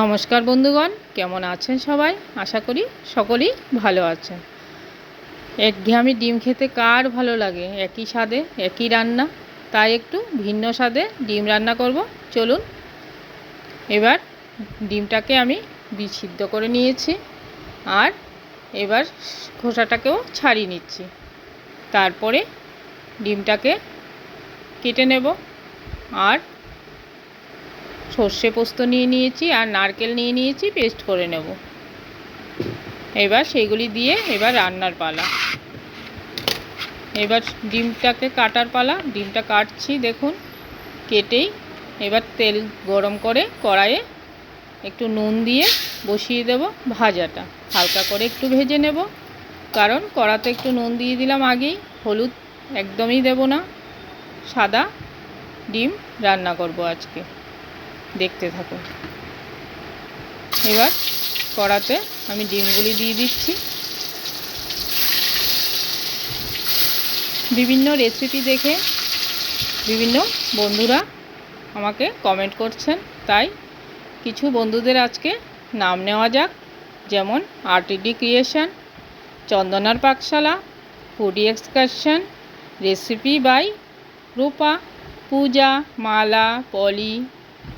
নমস্কার বন্ধুগণ, কেমন আছেন সবাই? আশা করি সকলেই ভালো আছেন। একঘেয়েমি ডিম খেতে কার ভালো লাগে? একই স্বাদে একই রান্না, তাই একটু ভিন্ন স্বাদে ডিম রান্না করব। চলুন, এবার ডিমটাকে আমি বিছিদ্র করে নিয়েছি, আর এবার খোসাটাকেও ছাড়িয়ে নিচ্ছি। তারপরে ডিমটাকে কেটে নেব, আর সর্ষে পোস্ত নিয়ে নিয়েছি আর নারকেল নিয়ে নিয়েছি, পেস্ট করে নেব। এবার সেইগুলি দিয়ে এবার রান্নার পালা। এবার ডিমটাকে কাটার পালা। ডিমটা কাটছি, দেখুন কেটেই এবার তেল গরম করে কড়াইয়ে একটু নুন দিয়ে বসিয়ে দেব ভাজাটা। হালকা করে একটু ভেজে নেব, কারণ কড়াতে একটু নুন দিয়ে দিলাম আগেই। হলুদ একদমই দেব না। সাদা ডিম রান্না করব আজকে, দেখতে থাকুন। এবার কড়াতে আমি ডিমগুলি দিয়ে দিচ্ছি। বিভিন্ন রেসিপি দেখে বিভিন্ন বন্ধুরা আমাকে কমেন্ট করছেন, তাই কিছু বন্ধুদের আজকে নাম নেওয়া যাক। যেমন আরটিডি ক্রিয়েশন, চন্দনার পাকশালা, foodie excursion, recipe by Rupa, Puja, Mala, Poli,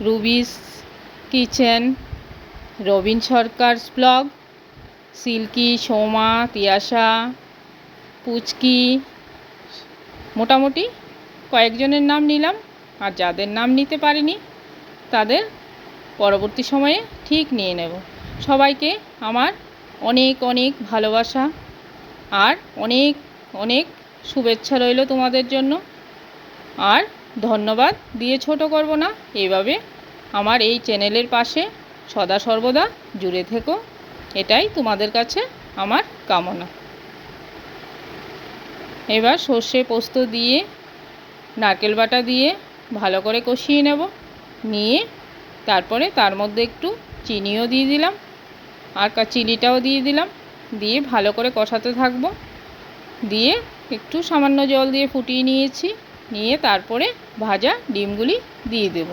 Rubi's kitchen, Robin Sarkar's blog, Silky, Soma, Tiyasha, Puchki, মোটামুটি কয়েকজনের নাম নিলাম। আর যাদের নাম নিতে পারিনি তাদের পরবর্তী সময়ে ঠিক নিয়ে নেব। সবাইকে আমার অনেক অনেক ভালোবাসা আর অনেক অনেক শুভেচ্ছা রইল তোমাদের জন্য। আর ধন্যবাদ দিয়ে ছোট করব না, এইভাবে আমার এই চ্যানেলের পাশে সদা সর্বদা জুড়ে থেকো, এটাই তোমাদের কাছে আমার কামনা। এবার সর্ষে পোস্ত দিয়ে নারকেল বাটা দিয়ে ভালো করে কষিয়ে নেব। নিয়ে তারপরে তার মধ্যে একটু চিনিও দিয়ে দিলাম, আর চিনিটাও দিয়ে দিলাম। দিয়ে ভালো করে কষাতে থাকবো। দিয়ে একটু সামান্য জল দিয়ে ফুটিয়ে নিয়েছি। নিয়ে তারপরে ভাজা ডিমগুলি দিয়ে দেব।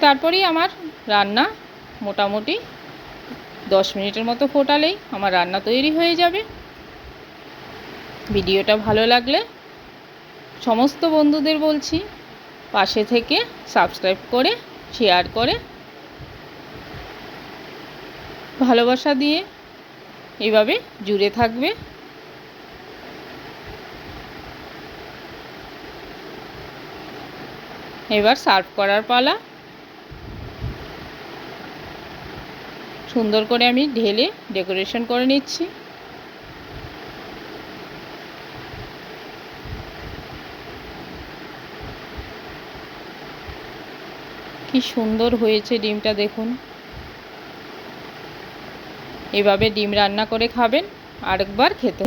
তারপরেই আমার রান্না মোটামুটি 10 মিনিটের মতো ফোটালেই আমার রান্না তৈরি হয়ে যাবে। ভিডিওটা ভালো লাগলে সমস্ত বন্ধুদের বলছি, পাশে থেকে সাবস্ক্রাইব করে শেয়ার করে ভালোবাসা দিয়ে এইভাবে জুড়ে থাকবে। এবার সার্ভ করার পালা। সুন্দর করে আমি ঢেলে ডেকোরেশন করে নিচ্ছি। কি সুন্দর হয়েছে ডিমটা, দেখুন। এভাবে ডিম রান্না করে খাবেন, আরেকবার খেতে